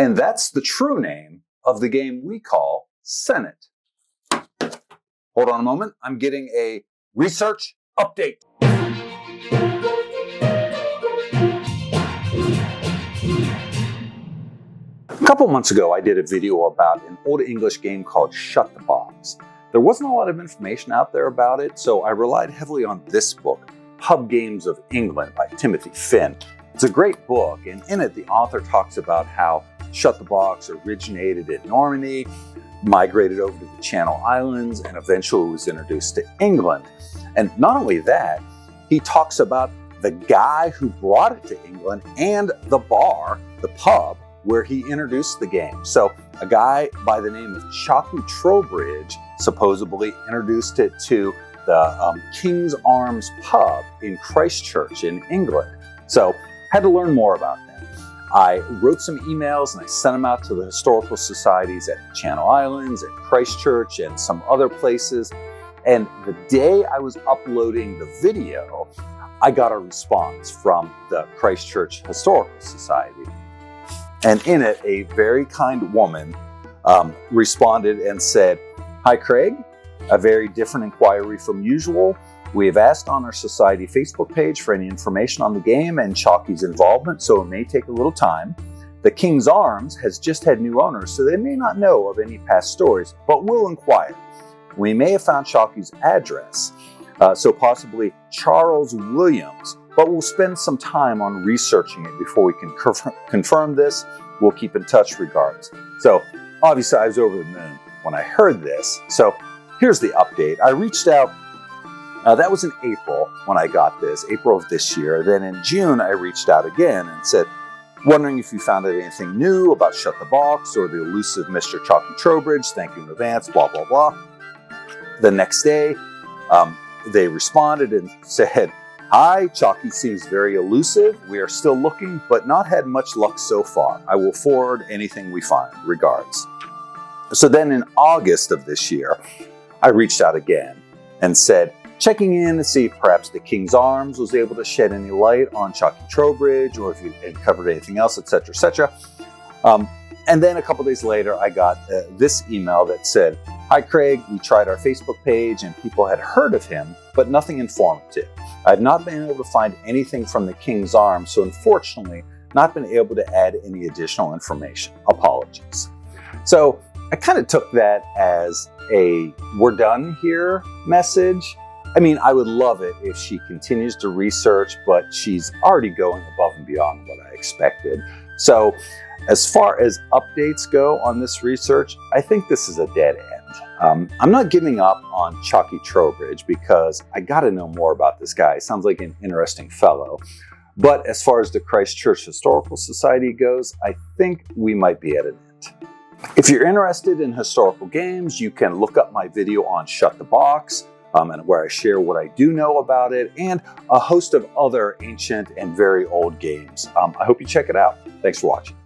And that's the true name of the game we call Senet. Hold on a moment. I'm getting a research update. A couple months ago, I did a video about an old English game called Shut the Box. There wasn't a lot of information out there about it, so I relied heavily on this book, Pub Games of England by Timothy Finn. It's a great book, and in it, the author talks about how Shut the Box originated in Normandy, migrated over to the Channel Islands, and eventually was introduced to England. And not only that, he talks about the guy who brought it to England and the bar, the pub, where he introduced the game. So a guy by the name of Chalky Trowbridge supposedly introduced it to the King's Arms pub in Christchurch in England. So had to learn more about that. I wrote some emails and I sent them out to the historical societies at Channel Islands and Christchurch and some other places. And the day I was uploading the video, I got a response from the Christchurch Historical Society. And in it, a very kind woman responded and said, "Hi, Craig. A very different inquiry from usual. We have asked on our society Facebook page for any information on the game and Chalky's involvement, so it may take a little time. The King's Arms has just had new owners, so they may not know of any past stories, but we'll inquire. We may have found Chalky's address, so possibly Charles Williams, but we'll spend some time on researching it before we can confirm this. We'll keep in touch, regards." So obviously I was over the moon when I heard this. So here's the update. I reached out, that was in April when I got this, April of this year. Then in June, I reached out again and said, "Wondering if you found anything new about Shut the Box or the elusive Mr. Chalky Trowbridge. Thank you in advance, blah, blah, blah." The next day, they responded and said, "Hi, Chalky seems very elusive. We are still looking, but not had much luck so far. I will forward anything we find. Regards." So then in August of this year, I reached out again and said, checking in to see if perhaps the King's Arms was able to shed any light on Chalky Trowbridge or if you had covered anything else, etc., etc. And then a couple days later, I got this email that said, "Hi, Craig. We tried our Facebook page and people had heard of him, but nothing informative. I've not been able to find anything from the King's Arms, so unfortunately, not been able to add any additional information. Apologies." So I kind of took that as a "we're done here" message. I mean, I would love it if she continues to research, but she's already going above and beyond what I expected. So as far as updates go on this research, I think this is a dead end. I'm not giving up on Chalky Trowbridge because I got to know more about this guy. Sounds like an interesting fellow. But as far as the Christchurch Historical Society goes, I think we might be at an end. If you're interested in historical games, you can look up my video on Shut the Box, and where I share what I do know about it, and a host of other ancient and very old games. I hope you check it out. Thanks for watching.